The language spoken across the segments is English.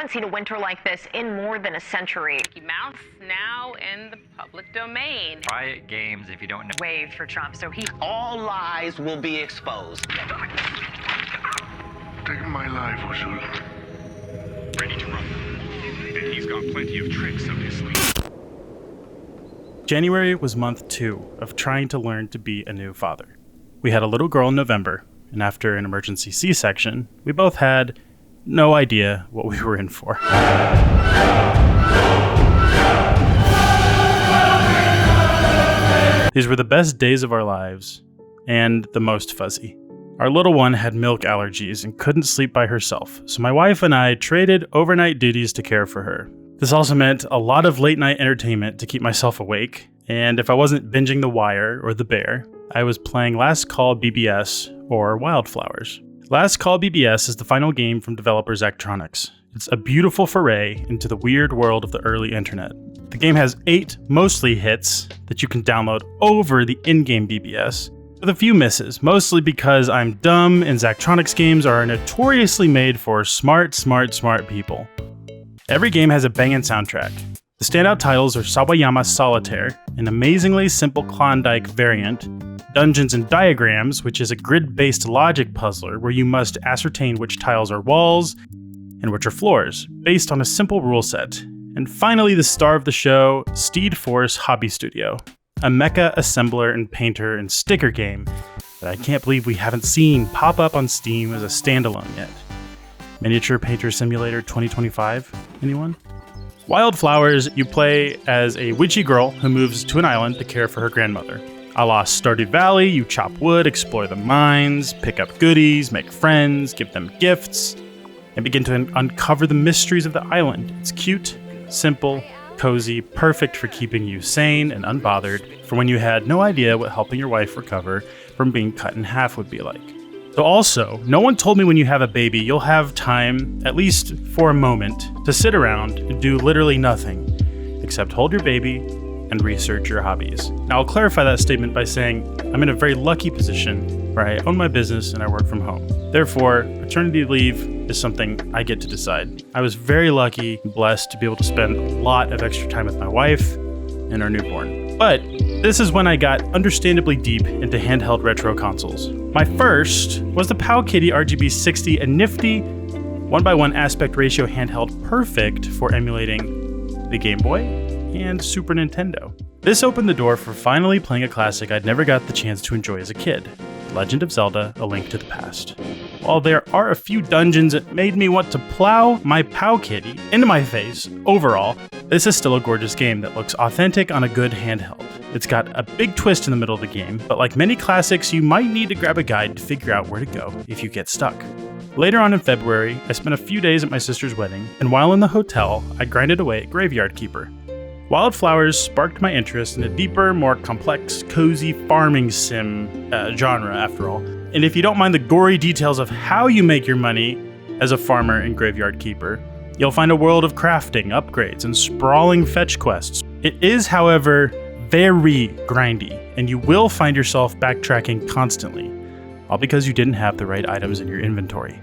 haven't seen a winter like this in more than a century. Mickey Mouse now in the public domain. Riot games if you don't know. Wave for Trump, so he... All lies will be exposed. Take my life, Usul. Ready to rumble. And he's got plenty of tricks up his sleeve. January was month 2 of trying to learn to be a new father. We had a little girl in November, and after an emergency C-section, we both had no idea what we were in for. These were the best days of our lives, and the most fuzzy. Our little one had milk allergies and couldn't sleep by herself, so my wife and I traded overnight duties to care for her. This also meant a lot of late-night entertainment to keep myself awake, and if I wasn't binging The Wire or The Bear, I was playing Last Call BBS or Wildflowers. Last Call BBS is the final game from developer Zachtronics. It's a beautiful foray into the weird world of the early internet. The game has 8 mostly hits that you can download over the in-game BBS, with a few misses, mostly because I'm dumb and Zachtronics games are notoriously made for smart people. Every game has a banging soundtrack. The standout titles are Sawayama Solitaire, an amazingly simple Klondike variant, Dungeons and Diagrams, which is a grid-based logic puzzler where you must ascertain which tiles are walls and which are floors, based on a simple rule set. And finally, the star of the show, Steed Force Hobby Studio, a mecha assembler and painter and sticker game that I can't believe we haven't seen pop up on Steam as a standalone yet. Miniature Painter Simulator 2025, anyone? Wildflowers, you play as a witchy girl who moves to an island to care for her grandmother. A la Stardew Valley, you chop wood, explore the mines, pick up goodies, make friends, give them gifts, and begin to uncover the mysteries of the island. It's cute, simple, cozy, perfect for keeping you sane and unbothered for when you had no idea what helping your wife recover from being cut in half would be like. So also, no one told me when you have a baby, you'll have time, at least for a moment, to sit around and do literally nothing, except hold your baby and research your hobbies. Now, I'll clarify that statement by saying I'm in a very lucky position where I own my business and I work from home. Therefore, paternity leave is something I get to decide. I was very lucky and blessed to be able to spend a lot of extra time with my wife and our newborn. But this is when I got understandably deep into handheld retro consoles. My first was the Powkiddy RGB60, a nifty 1:1 aspect ratio handheld perfect for emulating the Game Boy and Super Nintendo. This opened the door for finally playing a classic I'd never got the chance to enjoy as a kid, Legend of Zelda: A Link to the Past. While there are a few dungeons that made me want to plow my Powkiddy into my face, overall, this is still a gorgeous game that looks authentic on a good handheld. It's got a big twist in the middle of the game, but like many classics, you might need to grab a guide to figure out where to go if you get stuck. Later on in February, I spent a few days at my sister's wedding, and while in the hotel, I grinded away at Graveyard Keeper. Wildflowers sparked my interest in a deeper, more complex, cozy farming sim genre, after all. And if you don't mind the gory details of how you make your money as a farmer in Graveyard Keeper, you'll find a world of crafting, upgrades, and sprawling fetch quests. It is, however, very grindy, and you will find yourself backtracking constantly, all because you didn't have the right items in your inventory.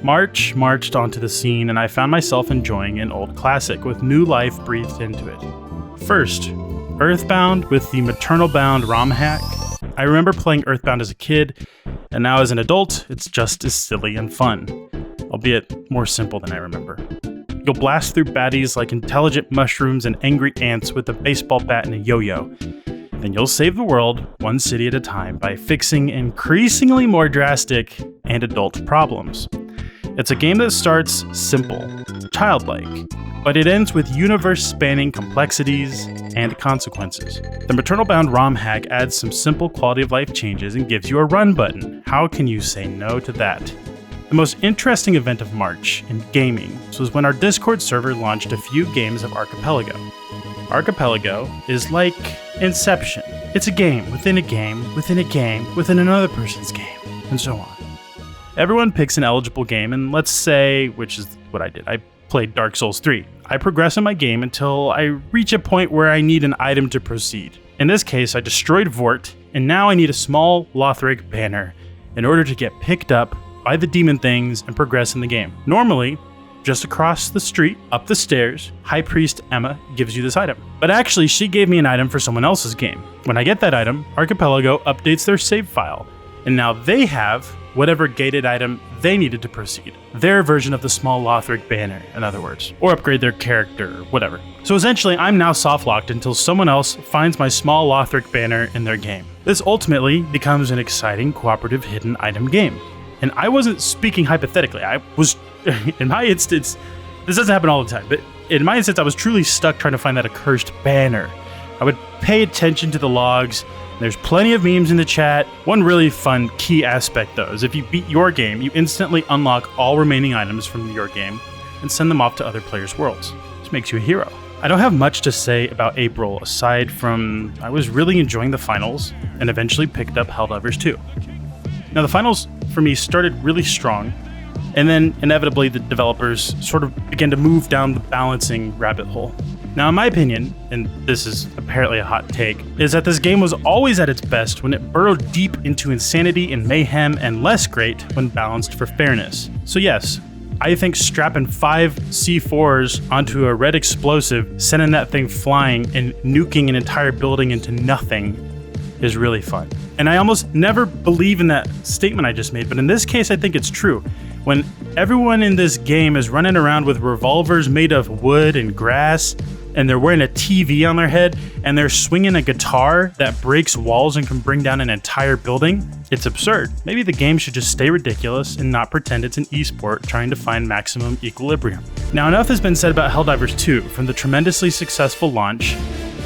March marched onto the scene, and I found myself enjoying an old classic with new life breathed into it. First, Earthbound with the Maternal Bound ROM hack. I remember playing Earthbound as a kid, and now as an adult, it's just as silly and fun, albeit more simple than I remember. You'll blast through baddies like intelligent mushrooms and angry ants with a baseball bat and a yo-yo. Then you'll save the world, one city at a time, by fixing increasingly more drastic and adult problems. It's a game that starts simple, childlike, but it ends with universe-spanning complexities and consequences. The Maternal Bound ROM hack adds some simple quality-of-life changes and gives you a run button. How can you say no to that? The most interesting event of March in gaming was when our Discord server launched a few games of Archipelago. Archipelago is like Inception. It's a game within a game within a game within another person's game, and so on. Everyone picks an eligible game, and let's say, which is what I did, I played Dark Souls 3. I progress in my game until I reach a point where I need an item to proceed. In this case, I destroyed Vort, and now I need a small Lothric banner in order to get picked up by the demon things and progress in the game. Normally, just across the street, up the stairs, High Priest Emma gives you this item. But actually, she gave me an item for someone else's game. When I get that item, Archipelago updates their save file, and now they have whatever gated item they needed to proceed. Their version of the small Lothric banner, in other words, or upgrade their character, or whatever. So essentially, I'm now soft-locked until someone else finds my small Lothric banner in their game. This ultimately becomes an exciting cooperative hidden item game. And I wasn't speaking hypothetically. I was, in my instance, this doesn't happen all the time, but in my instance, I was truly stuck trying to find that accursed banner. I would pay attention to the logs. There's plenty of memes in the chat. One really fun key aspect, though, is if you beat your game, you instantly unlock all remaining items from your game and send them off to other players' worlds. This makes you a hero. I don't have much to say about April aside from I was really enjoying the finals and eventually picked up Helldivers 2. Now, the finals for me started really strong, and then inevitably the developers sort of began to move down the balancing rabbit hole. Now, in my opinion, and this is apparently a hot take, is that this game was always at its best when it burrowed deep into insanity and mayhem, and less great when balanced for fairness. So yes, I think strapping 5 C4s onto a red explosive, sending that thing flying, and nuking an entire building into nothing is really fun. And I almost never believe in that statement I just made, but in this case, I think it's true. When everyone in this game is running around with revolvers made of wood and grass, and they're wearing a TV on their head, and they're swinging a guitar that breaks walls and can bring down an entire building, it's absurd. Maybe the game should just stay ridiculous and not pretend it's an esport trying to find maximum equilibrium. Now, enough has been said about Helldivers 2, from the tremendously successful launch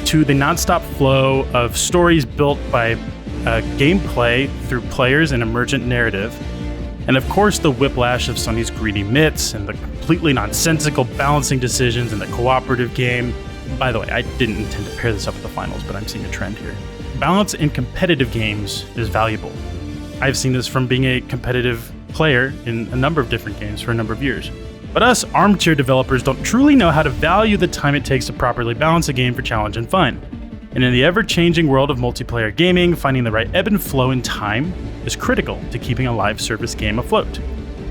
to the nonstop flow of stories built by gameplay through players and emergent narrative, and of course the whiplash of Sony's greedy mitts and the completely nonsensical balancing decisions in the cooperative game. By the way, I didn't intend to pair this up with the finals, but I'm seeing a trend here. Balance in competitive games is valuable. I've seen this from being a competitive player in a number of different games for a number of years. But us armchair developers don't truly know how to value the time it takes to properly balance a game for challenge and fun. And in the ever-changing world of multiplayer gaming, finding the right ebb and flow in time is critical to keeping a live service game afloat.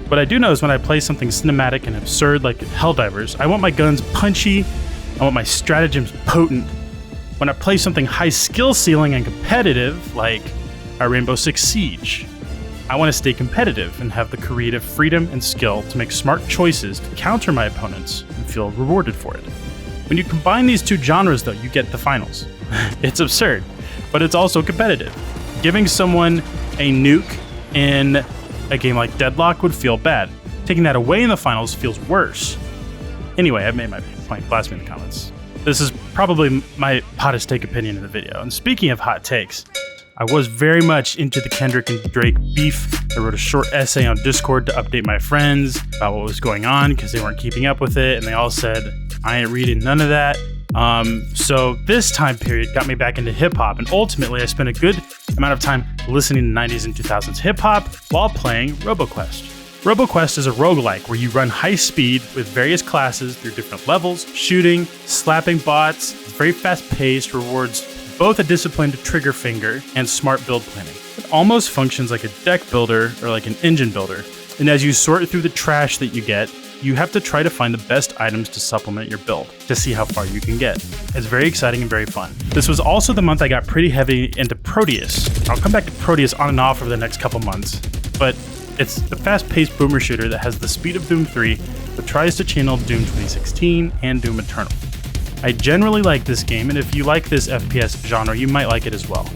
What I do know is when I play something cinematic and absurd like Helldivers, I want my guns punchy, I want my stratagems potent. When I play something high skill ceiling and competitive like a Rainbow Six Siege, I want to stay competitive and have the creative freedom and skill to make smart choices to counter my opponents and feel rewarded for it. When you combine these two genres, though, you get the finals. It's absurd, but it's also competitive. Giving someone a nuke in a game like Deadlock would feel bad. Taking that away in the finals feels worse. Anyway, I've made my point. Blast me in the comments. This is probably my hottest take opinion in the video. And speaking of hot takes, I was very much into the Kendrick and Drake beef. I wrote a short essay on Discord to update my friends about what was going on because they weren't keeping up with it, and they all said, I ain't reading none of that. So this time period got me back into hip-hop, and ultimately I spent a good amount of time listening to 90s and 2000s hip-hop while playing RoboQuest. RoboQuest is a roguelike where you run high speed with various classes through different levels, shooting, slapping bots. It's very fast-paced, rewards both a disciplined trigger finger and smart build planning. It almost functions like a deck builder or like an engine builder. And as you sort through the trash that you get, you have to try to find the best items to supplement your build to see how far you can get. It's very exciting and very fun. This was also the month I got pretty heavy into Proteus. I'll come back to Proteus on and off over the next couple months, but it's the fast-paced boomer shooter that has the speed of Doom 3, but tries to channel Doom 2016 and Doom Eternal. I generally like this game, and if you like this FPS genre, you might like it as well.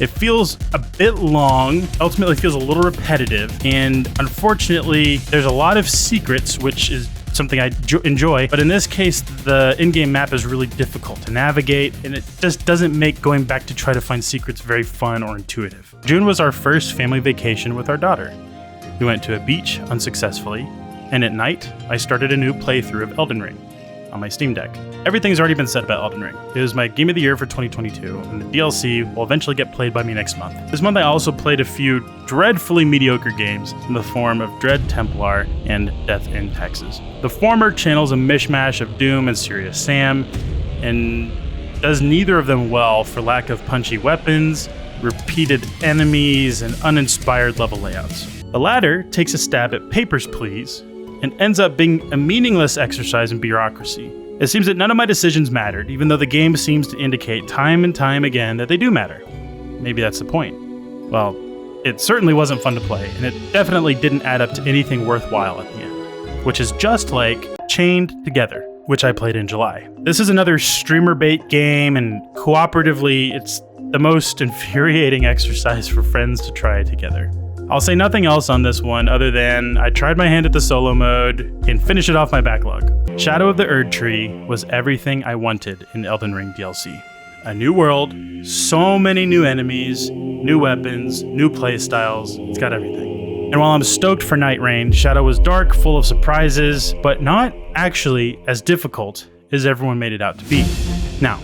It feels a bit long, ultimately feels a little repetitive, and unfortunately, there's a lot of secrets, which is something I enjoy, but in this case, the in-game map is really difficult to navigate, and it just doesn't make going back to try to find secrets very fun or intuitive. June was our first family vacation with our daughter. We went to a beach unsuccessfully, and at night, I started a new playthrough of Elden Ring on my Steam Deck. Everything's already been said about Elden Ring. It was my game of the year for 2022, and the DLC will eventually get played by me next month. This month I also played a few dreadfully mediocre games in the form of Dread Templar and Death in Texas. The former channels a mishmash of Doom and Serious Sam, and does neither of them well for lack of punchy weapons, repeated enemies, and uninspired level layouts. The latter takes a stab at Papers, Please, and ends up being a meaningless exercise in bureaucracy. It seems that none of my decisions mattered, even though the game seems to indicate time and time again that they do matter. Maybe that's the point. Well, it certainly wasn't fun to play, and it definitely didn't add up to anything worthwhile at the end, which is just like Chained Together, which I played in July. This is another streamer bait game, and cooperatively, it's the most infuriating exercise for friends to try together. I'll say nothing else on this one other than I tried my hand at the solo mode and finished it off my backlog. Shadow of the Erd Tree was everything I wanted in Elden Ring DLC. A new world, so many new enemies, new weapons, new playstyles, it's got everything. And while I'm stoked for Night Rain, Shadow was dark, full of surprises, but not actually as difficult as everyone made it out to be. Now,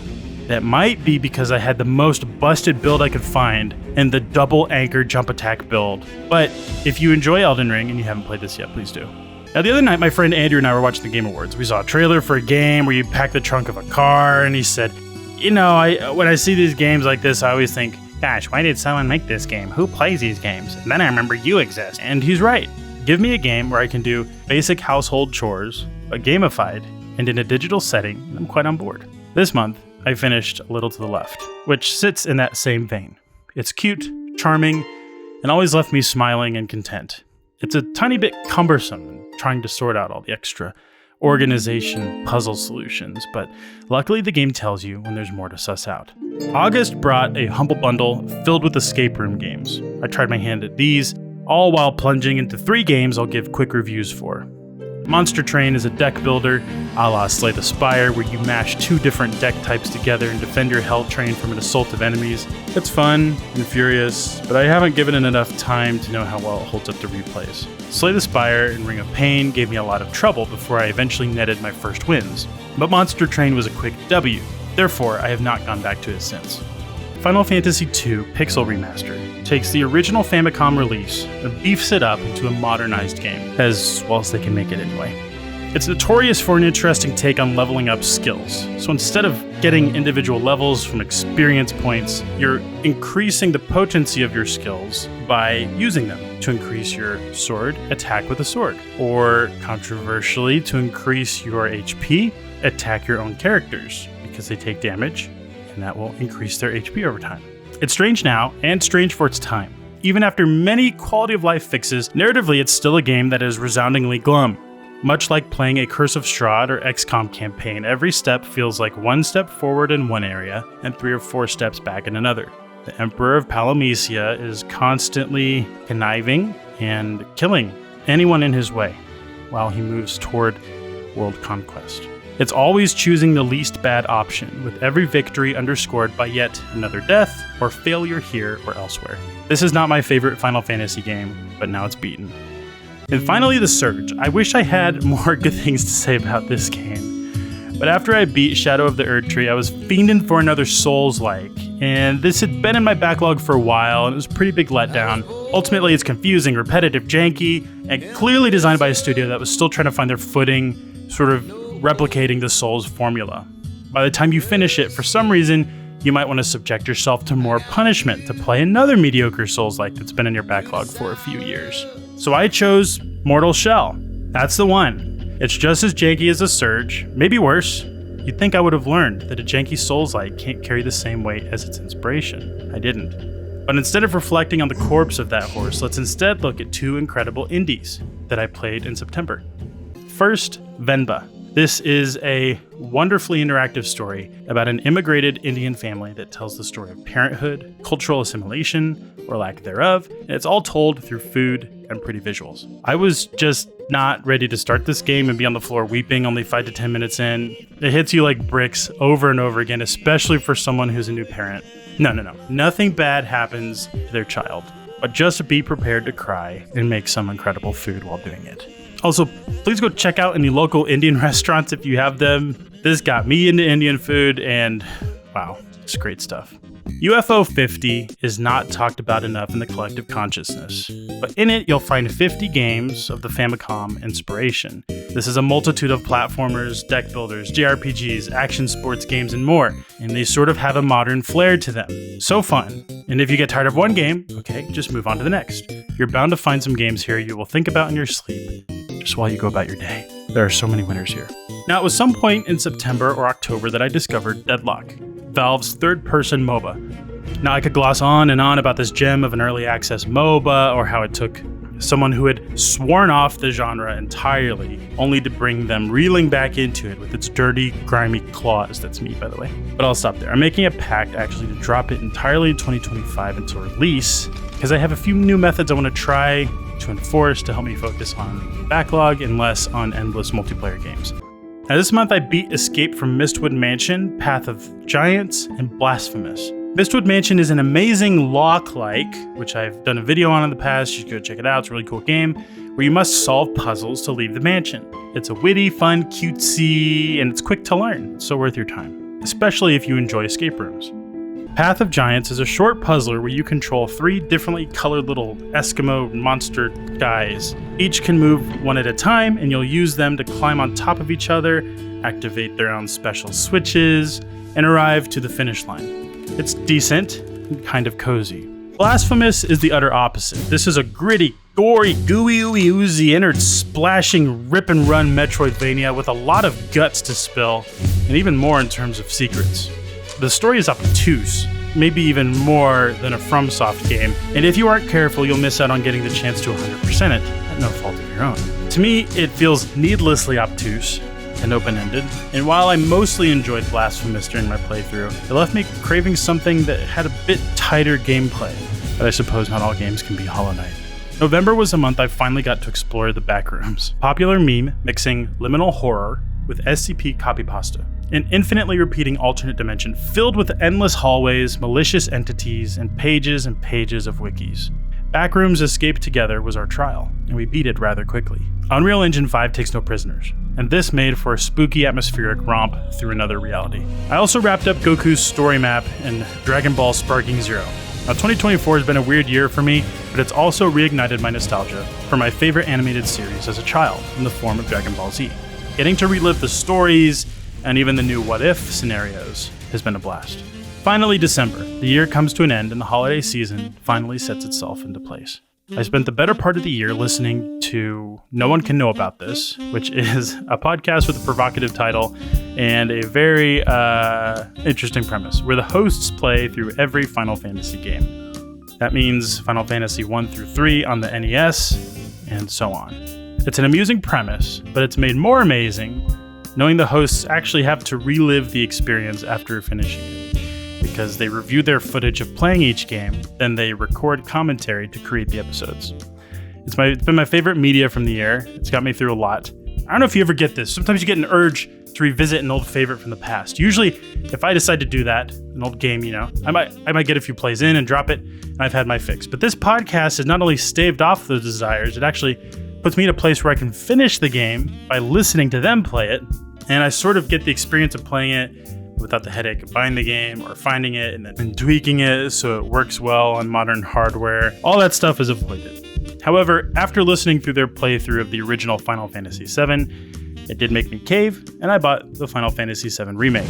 that might be because I had the most busted build I could find in the double anchor jump attack build. But if you enjoy Elden Ring and you haven't played this yet, please do. Now the other night, my friend Andrew and I were watching the Game Awards. We saw a trailer for a game where you pack the trunk of a car, and he said, you know, when I see these games like this, I always think, gosh, why did someone make this game? Who plays these games? And then I remember you exist. And he's right. Give me a game where I can do basic household chores, but gamified, and in a digital setting, and I'm quite on board. This month, I finished A Little to the Left, which sits in that same vein. It's cute, charming, and always left me smiling and content. It's a tiny bit cumbersome trying to sort out all the extra organization puzzle solutions, but luckily the game tells you when there's more to suss out. August brought a humble bundle filled with escape room games. I tried my hand at these, all while plunging into 3 games I'll give quick reviews for. Monster Train is a deck builder, a la Slay the Spire, where you mash 2 different deck types together and defend your hell train from an assault of enemies. It's fun and furious, but I haven't given it enough time to know how well it holds up to replays. Slay the Spire and Ring of Pain gave me a lot of trouble before I eventually netted my first wins, but Monster Train was a quick W, therefore I have not gone back to it since. Final Fantasy II Pixel Remaster takes the original Famicom release and beefs it up into a modernized game, as well as they can make it anyway. It's notorious for an interesting take on leveling up skills, so instead of getting individual levels from experience points, you're increasing the potency of your skills by using them to increase your sword attack with a sword, or controversially, to increase your HP, attack your own characters, because they take damage, and that will increase their HP over time. It's strange now, and strange for its time. Even after many quality of life fixes, narratively it's still a game that is resoundingly glum. Much like playing a Curse of Strahd or XCOM campaign, every step feels like 1 step forward in one area, and 3 or 4 steps back in another. The Emperor of Palamecia is constantly conniving and killing anyone in his way, while he moves toward world conquest. It's always choosing the least bad option, with every victory underscored by yet another death or failure here or elsewhere. This is not my favorite Final Fantasy game, but now it's beaten. And finally, The Surge. I wish I had more good things to say about this game. But after I beat Shadow of the Erd Tree, I was fiending for another Souls-like, and this had been in my backlog for a while, and it was a pretty big letdown. Ultimately, it's confusing, repetitive, janky, and clearly designed by a studio that was still trying to find their footing, sort of replicating the Souls formula. By the time you finish it, for some reason, you might want to subject yourself to more punishment to play another mediocre Souls-like that's been in your backlog for a few years. So I chose Mortal Shell. That's the one. It's just as janky as The Surge, maybe worse. You'd think I would have learned that a janky Souls-like can't carry the same weight as its inspiration. I didn't. But instead of reflecting on the corpse of that horse, let's instead look at 2 incredible indies that I played in September. First, Venba. This is a wonderfully interactive story about an immigrated Indian family that tells the story of parenthood, cultural assimilation, or lack thereof, and it's all told through food and pretty visuals. I was just not ready to start this game and be on the floor weeping only 5 to 10 minutes in. It hits you like bricks over and over again, especially for someone who's a new parent. No. Nothing bad happens to their child, but just be prepared to cry and make some incredible food while doing it. Also, please go check out any local Indian restaurants if you have them. This got me into Indian food, and wow, it's great stuff. UFO 50 is not talked about enough in the collective consciousness, but in it you'll find 50 games of the Famicom inspiration. This is a multitude of platformers, deck builders, JRPGs, action sports games, and more, and they sort of have a modern flair to them. So fun. And if you get tired of one game, okay, just move on to the next. You're bound to find some games here you will think about in your sleep. delicious while you go about your day. There are so many winners here. Now, it was some point in September or October that I discovered Deadlock, Valve's third-person MOBA. Now, I could gloss on and on about this gem of an early access MOBA, or how it took someone who had sworn off the genre entirely, only to bring them reeling back into it with its dirty, grimy claws. That's me, by the way. But I'll stop there. I'm making a pact, actually, to drop it entirely in 2025 until release, because I have a few new methods I want to try to enforce to help me focus on backlog and less on endless multiplayer games. Now, this month I beat Escape from Mistwood Mansion, Path of Giants, and Blasphemous. Mistwood Mansion is an amazing lock-like, which I've done a video on in the past. You should go check it out. It's a really cool game where you must solve puzzles to leave the mansion. It's a witty, fun, cutesy, and it's quick to learn. It's so worth your time, especially if you enjoy escape rooms. Path of Giants is a short puzzler where you control 3 differently colored little Eskimo monster guys. Each can move one at a time, and you'll use them to climb on top of each other, activate their own special switches, and arrive to the finish line. It's decent and kind of cozy. Blasphemous is the utter opposite. This is a gritty, gory, gooey, ooey, oozy, innard splashing, rip and run Metroidvania with a lot of guts to spill, and even more in terms of secrets. The story is obtuse, maybe even more than a FromSoft game, and if you aren't careful, you'll miss out on getting the chance to 100% it at no fault of your own. To me, it feels needlessly obtuse and open-ended, and while I mostly enjoyed Blasphemous during my playthrough, it left me craving something that had a bit tighter gameplay, but I suppose not all games can be Hollow Knight. November was a month I finally got to explore the backrooms. Popular meme mixing liminal horror with SCP copypasta. An infinitely repeating alternate dimension filled with endless hallways, malicious entities, and pages of wikis. Backrooms Escape Together was our trial, and we beat it rather quickly. Unreal Engine 5 takes no prisoners, and this made for a spooky atmospheric romp through another reality. I also wrapped up Goku's story map and Dragon Ball Sparking Zero. Now, 2024 has been a weird year for me, but it's also reignited my nostalgia for my favorite animated series as a child in the form of Dragon Ball Z. Getting to relive the stories and even the new what-if scenarios has been a blast. Finally, December. The year comes to an end and the holiday season finally sets itself into place. I spent the better part of the year listening to No One Can Know About This, which is a podcast with a provocative title and a very interesting premise, where the hosts play through every Final Fantasy game. That means Final Fantasy 1 through 3 on the NES, and so on. It's an amusing premise, but it's made more amazing knowing the hosts actually have to relive the experience after finishing it, because they review their footage of playing each game, then they record commentary to create the episodes. It's been my favorite media from the year. It's got me through a lot. I don't know if you ever get this. Sometimes you get an urge to revisit an old favorite from the past. Usually, if I decide to do that, an old game, I might get a few plays in and drop it, and I've had my fix. But this podcast has not only staved off those desires, it actually puts me in a place where I can finish the game by listening to them play it, and I sort of get the experience of playing it without the headache of buying the game or finding it and then tweaking it so it works well on modern hardware. All that stuff is avoided. However, after listening through their playthrough of the original Final Fantasy VII, it did make me cave, and I bought the Final Fantasy VII Remake.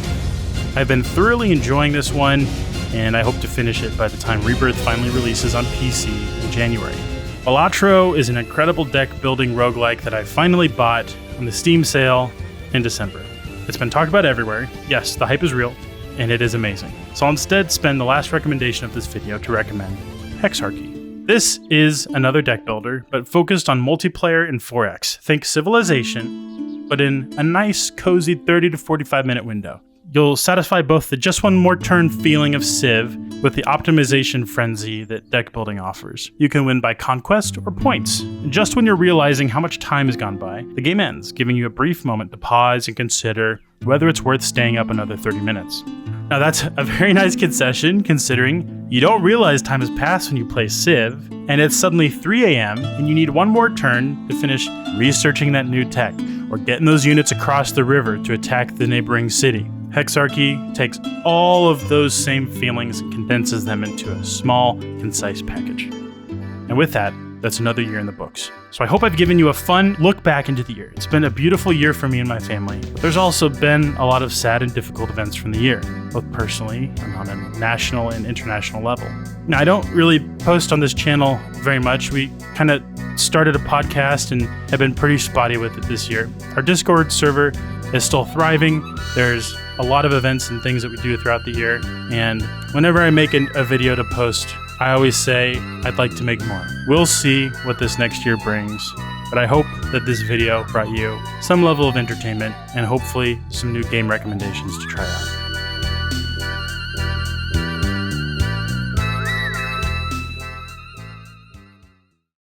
I've been thoroughly enjoying this one, and I hope to finish it by the time Rebirth finally releases on PC in January. Balatro is an incredible deck-building roguelike that I finally bought on the Steam sale in December. It's been talked about everywhere. Yes, the hype is real, and it is amazing. So I'll instead spend the last recommendation of this video to recommend Hexarchy. This is another deck builder, but focused on multiplayer in 4X. Think Civilization, but in a nice, cozy 30 to 45 minute window. You'll satisfy both the just one more turn feeling of Civ with the optimization frenzy that deck building offers. You can win by conquest or points. And just when you're realizing how much time has gone by, the game ends, giving you a brief moment to pause and consider whether it's worth staying up another 30 minutes. Now that's a very nice concession, considering you don't realize time has passed when you play Civ, and it's suddenly 3 a.m. and you need one more turn to finish researching that new tech, or getting those units across the river to attack the neighboring city. Hexarchy takes all of those same feelings and condenses them into a small, concise package. And with that, that's another year in the books. So I hope I've given you a fun look back into the year. It's been a beautiful year for me and my family, but there's also been a lot of sad and difficult events from the year, both personally and on a national and international level. Now, I don't really post on this channel very much. We kind of started a podcast and have been pretty spotty with it this year. Our Discord server is still thriving. There's a lot of events and things that we do throughout the year, and whenever I make a video to post, I always say I'd like to make more. We'll see what this next year brings, but I hope that this video brought you some level of entertainment and hopefully some new game recommendations to try out.